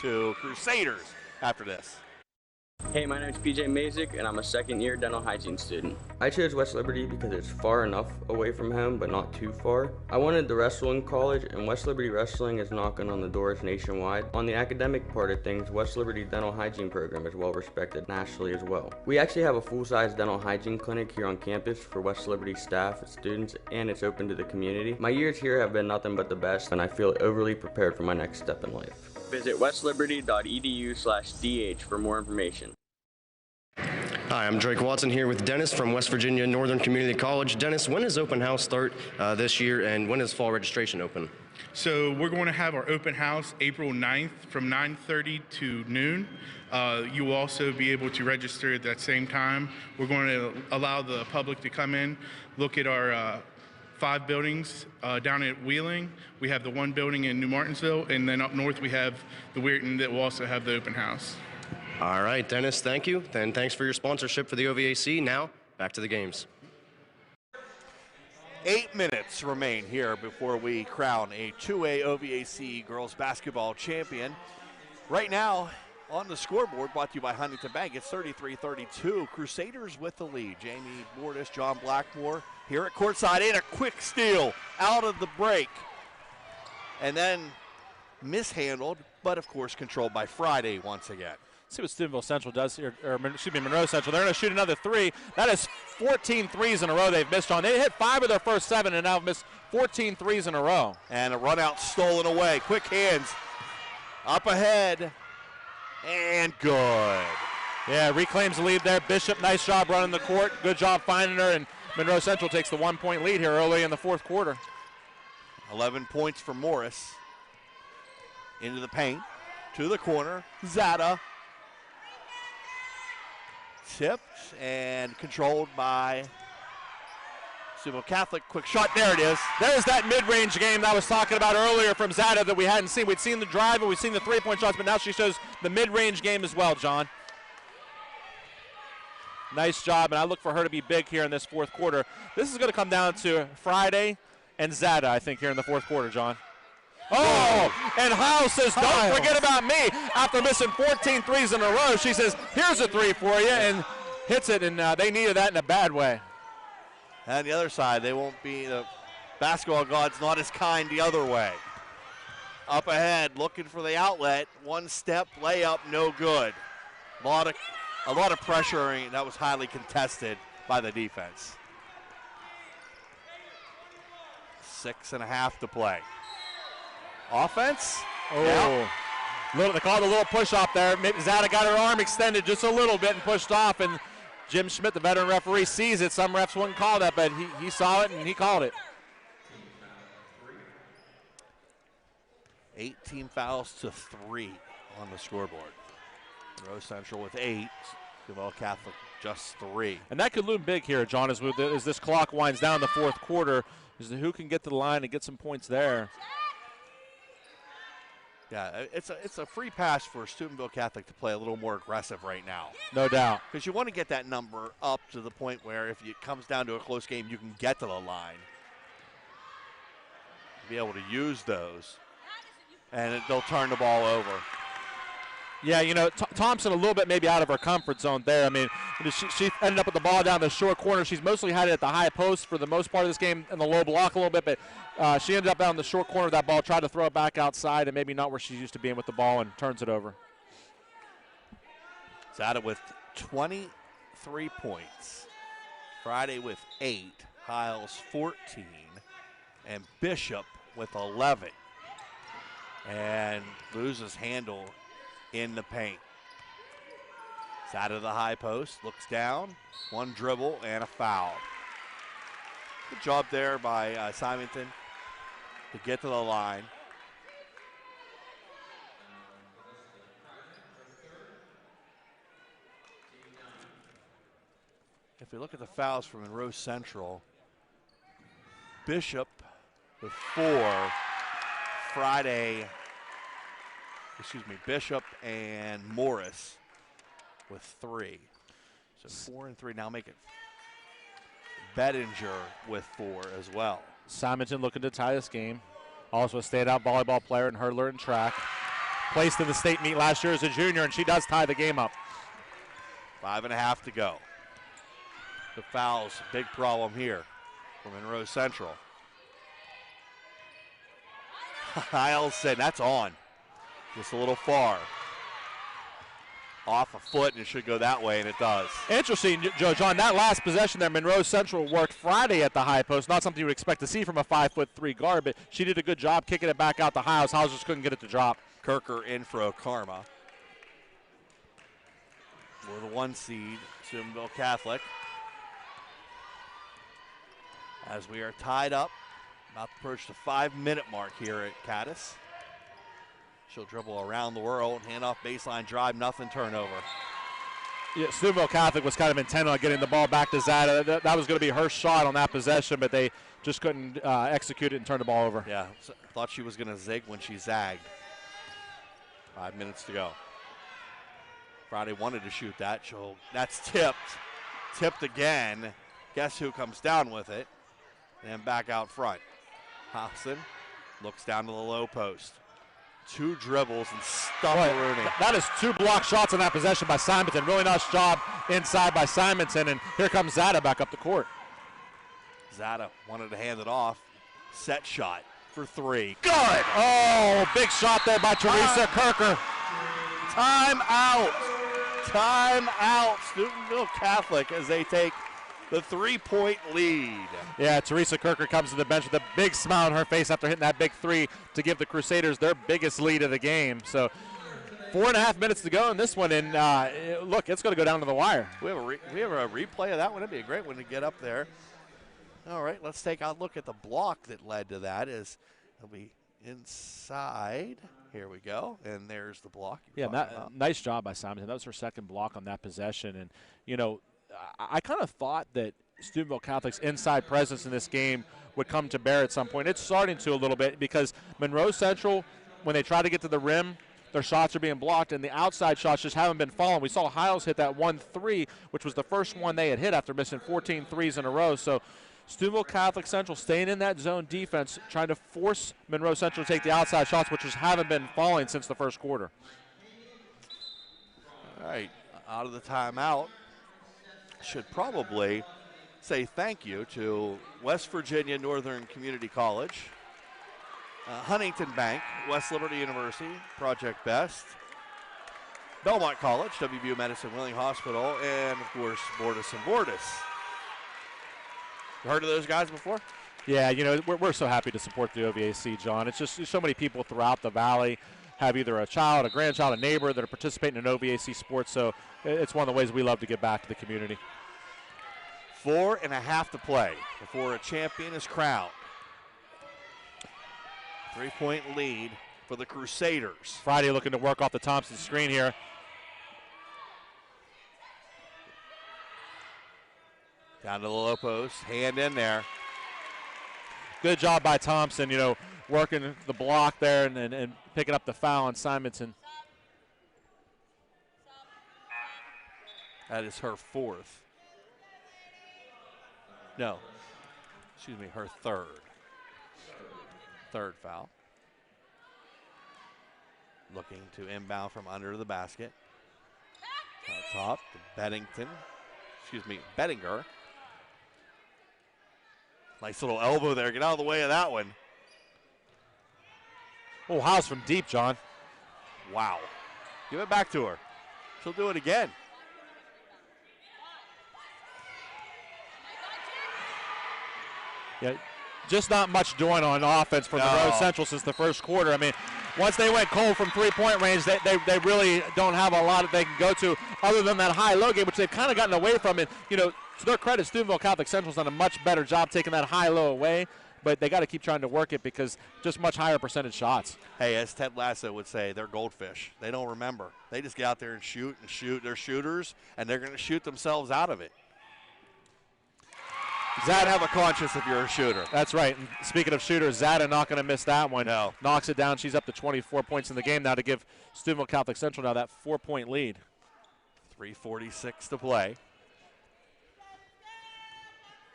to Crusaders after this. Hey, my name is PJ Mazik, and I'm a second-year dental hygiene student. I chose West Liberty because it's far enough away from home, but not too far. I wanted to wrestle in college, and West Liberty Wrestling is knocking on the doors nationwide. On the academic part of things, West Liberty Dental Hygiene Program is well respected nationally as well. We actually have a full-size dental hygiene clinic here on campus for West Liberty staff and students, and it's open to the community. My years here have been nothing but the best, and I feel overly prepared for my next step in life. Visit westliberty.edu/DH for more information. Hi, I'm Drake Watson here with Dennis from West Virginia Northern Community College. Dennis, when does open house start this year, and when does fall registration open? So we're going to have our open house April 9th from 9:30 to noon. You will also be able to register at that same time. We're going to allow the public to come in, look at our 5 buildings down at Wheeling. We have the 1 building in New Martinsville, and then up north we have the Weirton that will also have the open house. All right, Dennis, thank you. And thanks for your sponsorship for the OVAC. Now, back to the games. 8 minutes remain here before we crown a 2A OVAC girls basketball champion. Right now, on the scoreboard, brought to you by Huntington Bank, it's 33-32. Crusaders with the lead. Jamie Bordas, John Blackmore here at courtside, and a quick steal out of the break. And then mishandled, but of course controlled by Friday once again. See what Steubenville Central does here, or Monroe Central. They're going to shoot another 3. That is 14 threes in a row they've missed on. They hit 5 of their first 7 and now have missed 14 threes in a row. And a run out stolen away. Quick hands up ahead, and good. Yeah, reclaims the lead there. Bishop, nice job running the court. Good job finding her, and Monroe Central takes the 1-point lead here early in the fourth quarter. 11 points for Morris. Into the paint, to the corner, Zada. Tipped and controlled by Steubenville Catholic. Quick shot, there it is. There's that mid-range game that I was talking about earlier from Zada that we hadn't seen. We'd seen the drive and we've seen the 3-point shots, but now she shows the mid-range game as well, John. Nice job, and I look for her to be big here in this fourth quarter. This is going to come down to Friday and Zada, I think, here in the fourth quarter, John. Oh, and Hiles says, don't forget about me. After missing 14 threes in a row, she says, here's a 3 for you, and hits it, and they needed that in a bad way. And on the other side, they won't be, the basketball gods not as kind the other way. Up ahead, looking for the outlet. 1 step, layup, no good. A lot of pressuring. That was highly contested by the defense. 6.5 to play. Offense. Oh, yeah. They called a little push off there. Zada got her arm extended just a little bit and pushed off, and Jim Schmidt, the veteran referee, sees it. Some refs wouldn't call that, but he saw it and he called it. 18 fouls to 3 on the scoreboard. Rose Central with 8. Steubenville Catholic just 3. And that could loom big here, John, as this clock winds down the fourth quarter, is who can get to the line and get some points there. Yeah, it's a free pass for Steubenville Catholic to play a little more aggressive right now. No doubt. Because you want to get that number up to the point where if it comes down to a close game, you can get to the line. Be able to use those, and they'll turn the ball over. Yeah, Thompson a little bit maybe out of her comfort zone there. I mean, she ended up with the ball down the short corner. She's mostly had it at the high post for the most part of this game in the low block a little bit, but she ended up down the short corner of that ball, tried to throw it back outside, and maybe not where she's used to being with the ball, and turns it over. Zada with 23 points. Friday with 8. Hiles 14. And Bishop with 11. And loses handle in the paint. Zada to the high post, looks down, 1 dribble and a foul. Good job there by Simonton to get to the line. If we look at the fouls from Monroe Central, Bishop with 4, Bishop and Morris with 3. So 4 and 3 now make it. Bettinger with 4 as well. Simonton looking to tie this game. Also a standout volleyball player and hurdler in track. placed in the state meet last year as a junior, and she does tie the game up. 5.5 to go. The foul's a big problem here for Monroe Central. Hiles said that's on. Just a little far. Off a foot, and it should go that way, and it does. Interesting, John, that last possession there, Monroe Central worked Friday at the high post. Not something you would expect to see from a 5'3" guard, but she did a good job kicking it back out to Hiles. Hiles just couldn't get it to drop. Kirker in for Karma. We're the 1 seed, Steubenville Catholic. As we are tied up, about to approach the 5-minute mark here at Caddis. She'll dribble around the world, hand off baseline drive, nothing, turnover. Yeah, Steubenville Catholic was kind of intent on getting the ball back to Zada. That was going to be her shot on that possession, but they just couldn't execute it and turn the ball over. Yeah, thought she was going to zig when she zagged. 5 minutes to go. Friday wanted to shoot that. That's tipped. Tipped again. Guess who comes down with it? And back out front. Hobson looks down to the low post. 2 dribbles and stuff Rooney. That is 2 block shots on that possession by Simonton. Really nice job inside by Simonton, and here comes Zada back up the court. Zada wanted to hand it off. Set shot for 3. Good! Oh, big shot there by Teresa Kirker. Time out. Time out. Steubenville Catholic as they take the 3-point lead. Yeah, Teresa Kirker comes to the bench with a big smile on her face after hitting that big 3 to give the Crusaders their biggest lead of the game. So 4.5 minutes to go in this one, and look, it's going to go down to the wire. We have a replay of that one. It'd be a great one to get up there. All right, let's take a look at the block that led to that. It'll be inside. Here we go, and there's the block. Yeah, nice job by Simonton. That was her second block on that possession, and you know, I kind of thought that Steubenville Catholic's inside presence in this game would come to bear at some point. It's starting to a little bit because Monroe Central, when they try to get to the rim, their shots are being blocked, and the outside shots just haven't been falling. We saw Hiles hit that 1-3, which was the first one they had hit after missing 14 threes in a row. So Steubenville Catholic Central staying in that zone defense, trying to force Monroe Central to take the outside shots, which just haven't been falling since the first quarter. All right, out of the timeout. Should probably say thank you to West Virginia Northern Community College, Huntington Bank, West Liberty University, Project Best, Belmont College, WVU Medicine Wheeling Hospital, and of course Bordas & Bordas. You heard of those guys before? Yeah, you know, we're so happy to support the OVAC, John. It's just so many people throughout the valley have either a child, a grandchild, a neighbor that are participating in OVAC sports, so it's one of the ways we love to give back to the community. 4.5 to play before a champion is crowned. 3-point lead for the Crusaders. Friday looking to work off the Thompson screen here. Down to the low post, hand in there. Good job by Thompson, you know, working the block there and picking up the foul on Simonton. That is her 4th. No, excuse me, her 3rd. 3rd foul. Looking to inbound from under the basket. Top to Bettinger. Nice little elbow there. Get out of the way of that one. Oh, House from deep, John. Wow. Give it back to her. She'll do it again. Yeah, just not much doing on offense for Monroe Central since the first quarter. I mean, once they went cold from three-point range, they really don't have a lot that they can go to other than that high-low game, which they've kind of gotten away from. And, you know, to their credit, Steubenville Catholic Central's done a much better job taking that high-low away, but they got to keep trying to work it because just much higher percentage shots. Hey, as Ted Lasso would say, they're goldfish. They don't remember. They just get out there and shoot and shoot. They're shooters, and they're going to shoot themselves out of it. Zada have a conscience if you're a shooter. That's right. And speaking of shooters, Zada not going to miss that one. No. Knocks it down. She's up to 24 points in the game now to give Steubenville Catholic Central now that 4-point lead. 3:46 to play.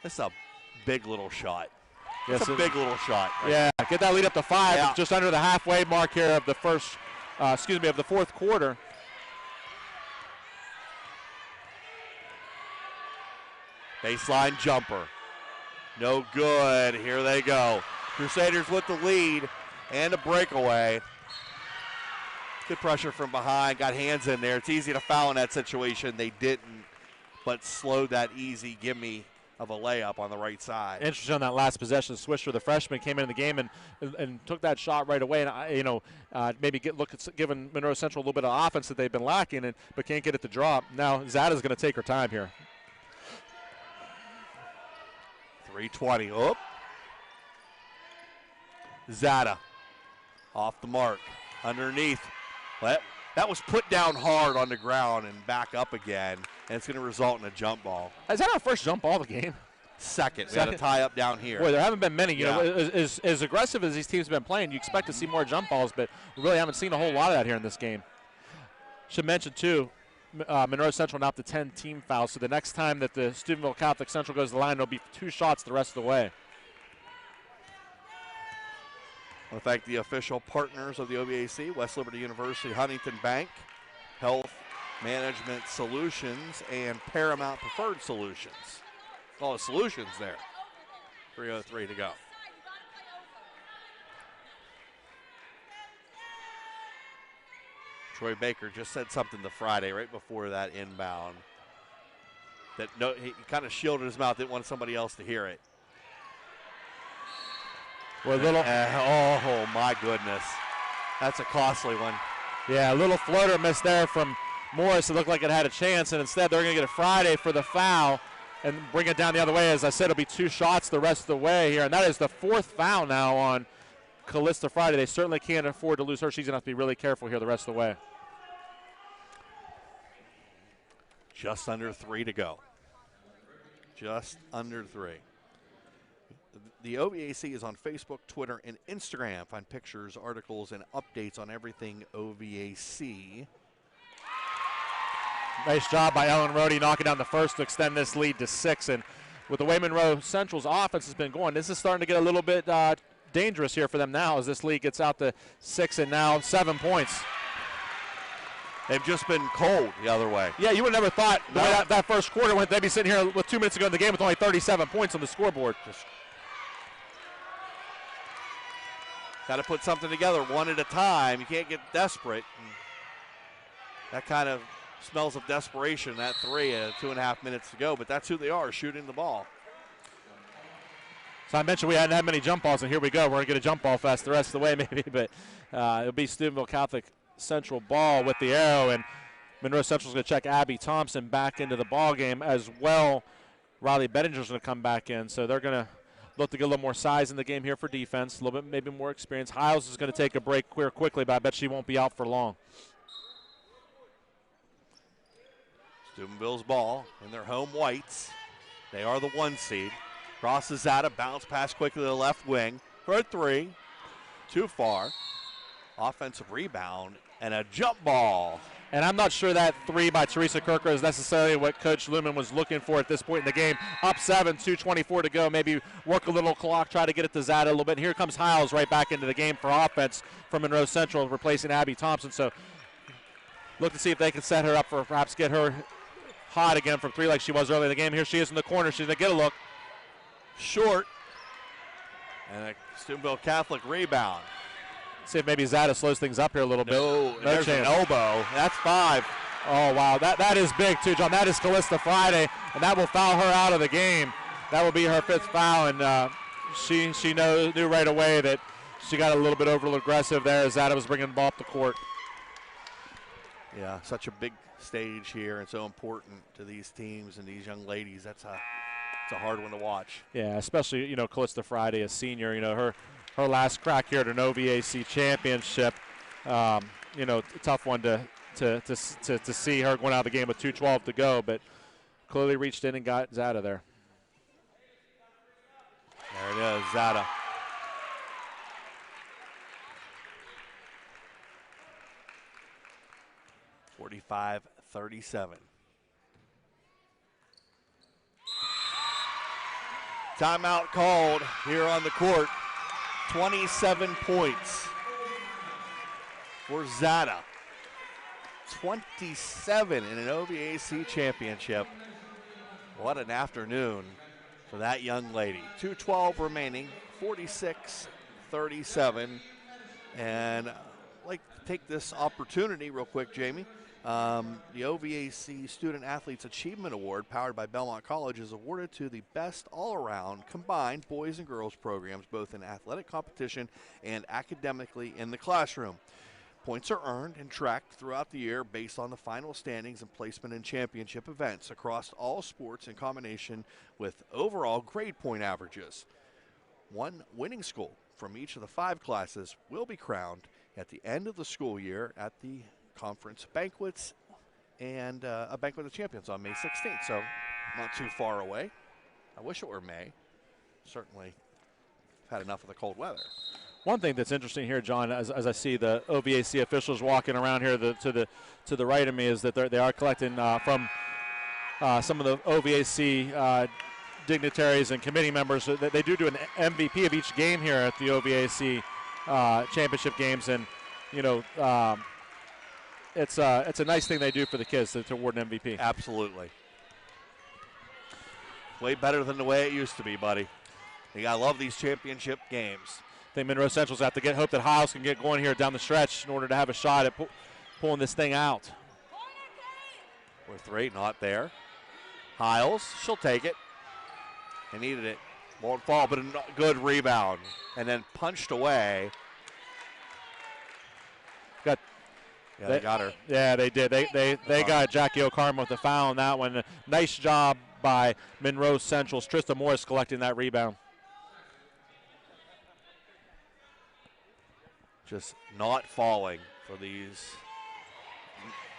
This is a big little shot. It's a big little shot. Right? Yeah, get that lead up to 5. Yeah. It's just under the halfway mark here of the first of the fourth quarter. Baseline jumper. No good. Here they go. Crusaders with the lead and a breakaway. Good pressure from behind. Got hands in there. It's easy to foul in that situation. They didn't, but slowed that easy gimme of a layup on the right side. Interesting on that last possession. Swisher, the freshman, came into the game and took that shot right away. And maybe giving Monroe Central a little bit of offense that they've been lacking, but can't get it to drop. Now Zada's going to take her time here. 3:20. Oh. Zada off the mark. Underneath. That was put down hard on the ground and back up again, and it's going to result in a jump ball. Is that our first jump ball of the game? Second. We had a tie up down here. Boy, there haven't been many. You Yeah. know, as aggressive as these teams have been playing, you expect to see more jump balls, but we really haven't seen a whole lot of that here in this game. Should mention, too, Monroe Central now up to 10 team fouls, so the next time that the Steubenville Catholic Central goes to the line, there'll be 2 shots the rest of the way. I want to thank the official partners of the OVAC, West Liberty University, Huntington Bank, Health Management Solutions, and Paramount Preferred Solutions. All the solutions there. 3:03 to go. Troy Baker just said something to Friday right before that inbound. He kind of shielded his mouth, didn't want somebody else to hear it. Well, oh my goodness. That's a costly one. Yeah, a little floater miss there from Morris. It looked like it had a chance, and instead they're going to get a Friday for the foul and bring it down the other way. As I said, it'll be 2 shots the rest of the way here, and that is the 4th foul now on Callista Friday. They certainly can't afford to lose her. She's going to have to be really careful here the rest of the way. Just under 3 to go. Just under 3. The OVAC is on Facebook, Twitter, and Instagram. Find pictures, articles, and updates on everything OVAC. Nice job by Ellen Rohde knocking down the first to extend this lead to 6. And with the way Monroe Central's offense has been going, this is starting to get a little bit dangerous here for them now as this lead gets out to 6 and now 7 points. They've just been cold the other way. Yeah, you would have never thought the way that first quarter went, they'd be sitting here with 2 minutes to go in the game with only 37 points on the scoreboard. Got to put something together one at a time. You can't get desperate. And that kind of smells of desperation, that 3 at 2.5 minutes to go. But that's who they are, shooting the ball. So I mentioned we hadn't had many jump balls, and here we go. We're going to get a jump ball fest the rest of the way maybe, but it'll be Steubenville Catholic Central ball with the arrow, and Monroe Central's going to check Abby Thompson back into the ball game as well. Riley Bettinger's going to come back in, so they're going to look to get a little more size in the game here for defense, a little bit maybe more experience. Hiles is going to take a break quickly, but I bet she won't be out for long. Steubenville's ball in their home whites. They are the 1 seed. Crosses out, a bounce pass quickly to the left wing for a 3. Too far. Offensive rebound and a jump ball. And I'm not sure that 3 by Teresa Kirker is necessarily what Coach Lumen was looking for at this point in the game. Up 7, 2:24 to go. Maybe work a little clock, try to get it to Zada a little bit. And here comes Hiles right back into the game for offense from Monroe Central, replacing Abby Thompson. So look to see if they can set her up for perhaps get her hot again from 3 like she was early in the game. Here she is in the corner. She's going to get a look. Short. And a Steubenville Catholic rebound. See if maybe Zada slows things up here a little bit. No There's chance. An elbow. That's 5. Oh, wow. That is big, too, John. That is Callista Friday, and that will foul her out of the game. That will be her 5th foul, and she knew right away that she got a little bit over aggressive there as Zada was bringing the ball up the court. Yeah, such a big stage here and so important to these teams and these young ladies. It's a hard one to watch. Yeah, especially, Callista Friday, a senior, her last crack here at an OVAC championship. Tough one to see her going out of the game with 2:12 to go, but clearly reached in and got Zada there. There it is, Zada. (45-37). Timeout called here on the court. 27 points for Zada. 27 in an OVAC championship. What an afternoon for that young lady. 2:12 remaining, 46-37. And I'd like to take this opportunity real quick, Jamie. The OVAC Student Athletes Achievement Award, powered by Belmont College, is awarded to the best all-around combined boys and girls programs, both in athletic competition and academically in the classroom. Points are earned and tracked throughout the year based on the final standings and placement in championship events across all sports in combination with overall grade point averages. One winning school from each of the 5 classes will be crowned at the end of the school year at the conference banquets and a banquet of champions on May 16th, so not too far away. I wish it were May. Certainly had enough of the cold weather. One thing that's interesting here, John, as I see the OVAC officials walking around here to the right of me, is that they are collecting from some of the OVAC dignitaries and committee members. They do an MVP of each game here at the OVAC championship games, and you know it's a nice thing they do for the kids to award an MVP. Absolutely. Way better than the way it used to be, buddy. You gotta love these championship games. I think Monroe Central's have to hope that Hiles can get going here down the stretch in order to have a shot at pulling this thing out. 4-3, not there. Hiles, she'll take it. They needed it. Won't fall, but a good rebound. And then punched away. They got her. Yeah, they did. They got Jackie O'Carmen with the foul on that one. Nice job by Monroe Central's Trista Morris collecting that rebound. Just not falling for these.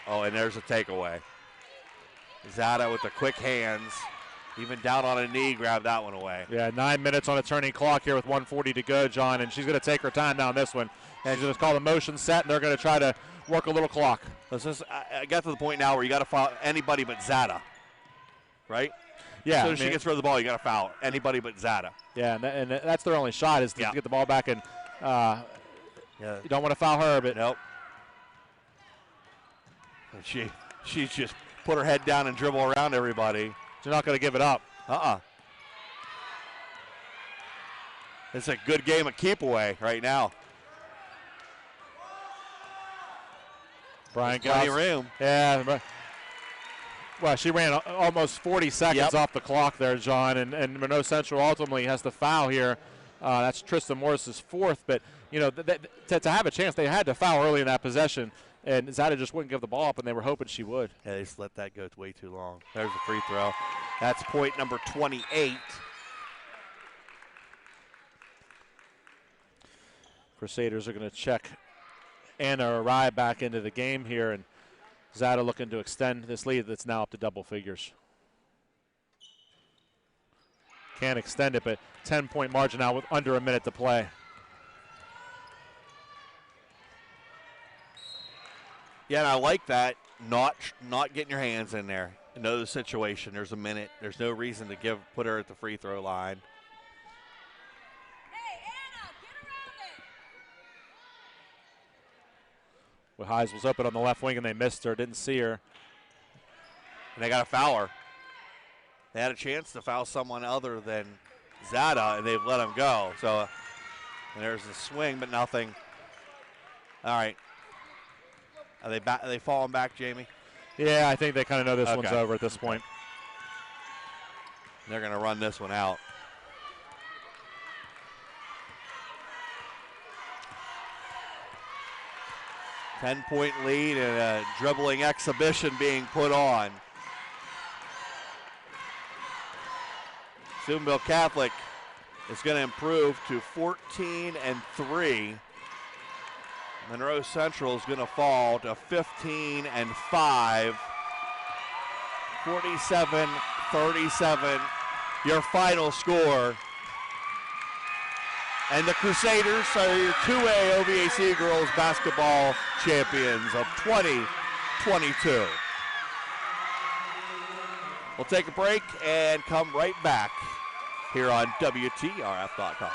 Oh, and there's a takeaway. Zada with the quick hands. Even down on a knee, grabbed that one away. Yeah, 9 minutes on a turning clock here with 1:40 to go, John, and she's going to take her time down this one. And she's going to call the motion set, and they're going to try to work a little clock. I got to the point now where you got to foul anybody but Zada, right? Yeah. As soon as she gets rid of the ball, you got to foul anybody but Zada. Yeah, and that's their only shot is to get the ball back, and you don't want to foul her, but nope. And she just put her head down and dribble around everybody. She's not going to give it up. It's a good game of keep away right now. Brian Plenty of room. Yeah. Well, she ran almost 40 seconds off the clock there, John, and Monroe Central ultimately has to foul here. That's Trista Morris's 4th, but you know to have a chance, they had to foul early in that possession, and Zada just wouldn't give the ball up, and they were hoping she would. Yeah, they just let that go way too long. There's a free throw. That's point number 28. Crusaders are going to check Anna Arai back into the game here, and Zada looking to extend this lead that's now up to double figures. Can't extend it, but 10-point margin now with under a minute to play. Yeah, and I like that, not getting your hands in there. Know the situation. There's a minute. There's no reason to put her at the free throw line. Well, Hiles was open on the left wing, and they missed her, didn't see her. And they got to foul her. They had a chance to foul someone other than Zada, and they've let him go. So and there's a swing, but nothing. All right. Are they falling back, Jamie? Yeah, I think they kind of know this one's over at this point. They're going to run this one out. Ten-point lead and a dribbling exhibition being put on. Steubenville Catholic is going to improve to 14-3. Monroe Central is going to fall to 15-5. 47-37, your final score. And the Crusaders are your 2A OVAC girls basketball champions of 2022. We'll take a break and come right back here on WTRF.com.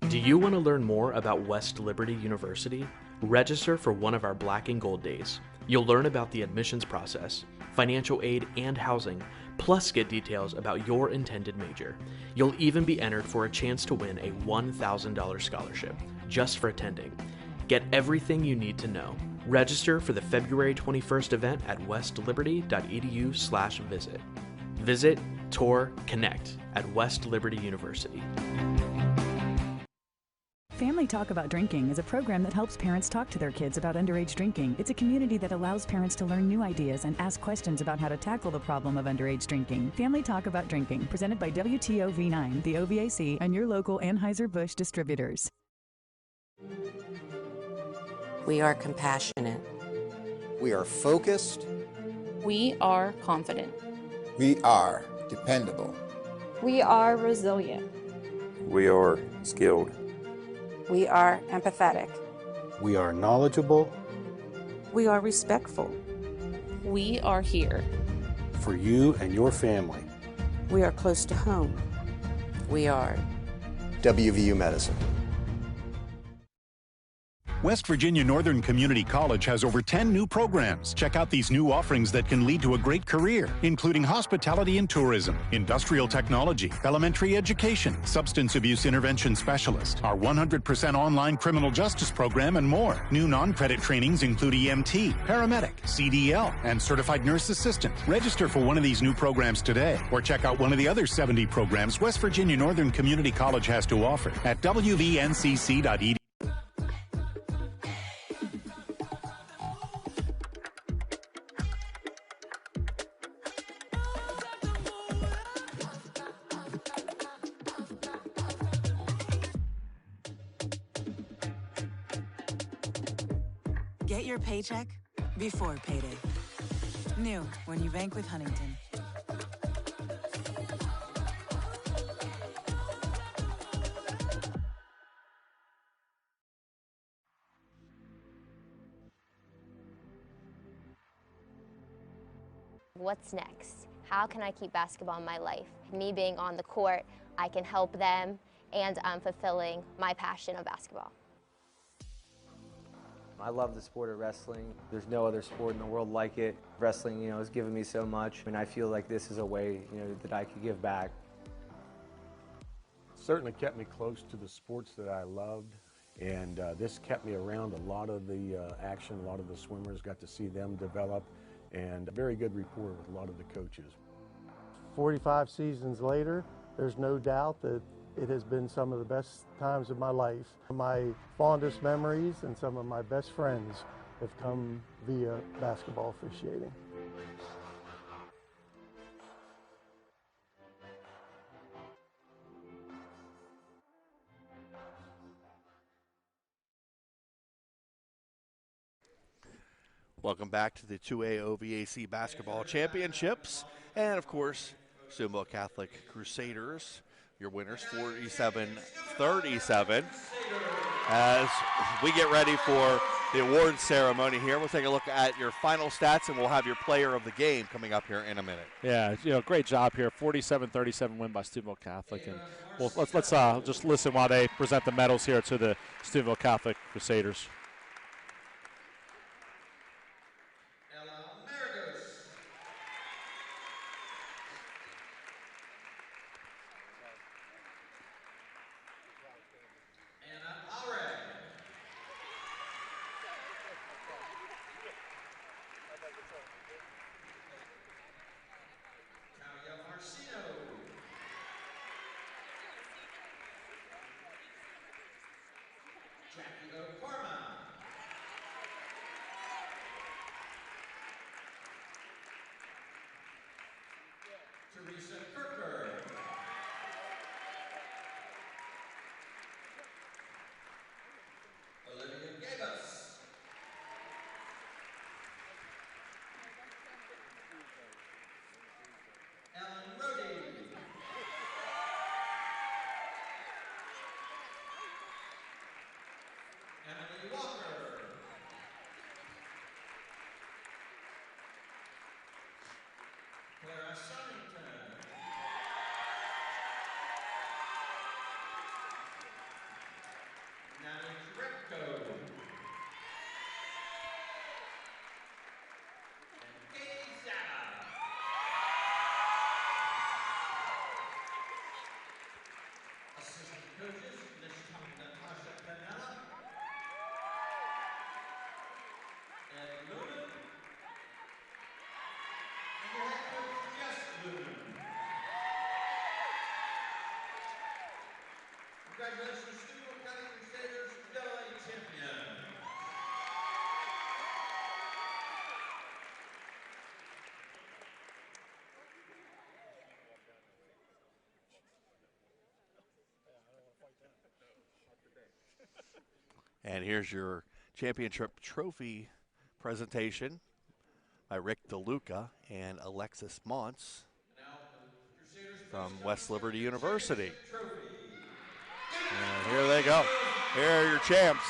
Do Do you want to learn more about West Liberty University? Register for one of our Black and Gold Days. You'll learn about the admissions process, financial aid, and housing, plus get details about your intended major. You'll even be entered for a chance to win a $1,000 scholarship just for attending. Get everything you need to know. Register for the February 21st event at westliberty.edu/visit. Visit, tour, connect at West Liberty University. Family Talk About Drinking is a program that helps parents talk to their kids about underage drinking. It's a community that allows parents to learn new ideas and ask questions about how to tackle the problem of underage drinking. Family Talk About Drinking, presented by WTO V9, the OVAC, and your local Anheuser-Busch distributors. We are compassionate. We are focused. We are confident. We are dependable. We are resilient. We are skilled. We are empathetic. We are knowledgeable. We are respectful. We are here. For you and your family. We are close to home. We are WVU Medicine. West Virginia Northern Community College has over 10 new programs. Check out these new offerings that can lead to a great career, including hospitality and tourism, industrial technology, elementary education, substance abuse intervention specialist, our 100% online criminal justice program, and more. New non-credit trainings include EMT, paramedic, CDL, and certified nurse assistant. Register for one of these new programs today, or check out one of the other 70 programs West Virginia Northern Community College has to offer at wvncc.edu. Get your paycheck before payday. New when you bank with Huntington. What's next? How can I keep basketball in my life? Me being on the court, I can help them, and I'm fulfilling my passion of basketball. I love the sport of wrestling. There's no other sport in the world like it. Wrestling, has given me so much, and I feel like this is a way, that I could give back. It certainly kept me close to the sports that I loved, and this kept me around a lot of the action, a lot of the swimmers, got to see them develop, and a very good rapport with a lot of the coaches. 45 seasons later, there's no doubt that it has been some of the best times of my life. My fondest memories and some of my best friends have come via basketball officiating. Welcome back to the 2A OVAC Basketball Championships. And, of course, Steubenville Catholic Crusaders, your winners, 47-37. As we get ready for the awards ceremony here, we'll take a look at your final stats, and we'll have your player of the game coming up here in a minute. Yeah, great job here. 47-37 win by Steubenville Catholic. And let's just listen while they present the medals here to the Steubenville Catholic Crusaders. Teresa Kirker. Olivia Gabus. Ellen Rody. Emily Walker. Clara Sonnington. And here's your championship trophy presentation by Rick DeLuca and Alexis Montz from West Liberty University. And here they go. Here are your champs.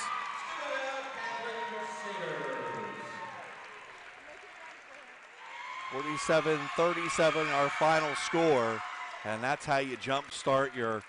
(47-37) our final score, and that's how you jumpstart your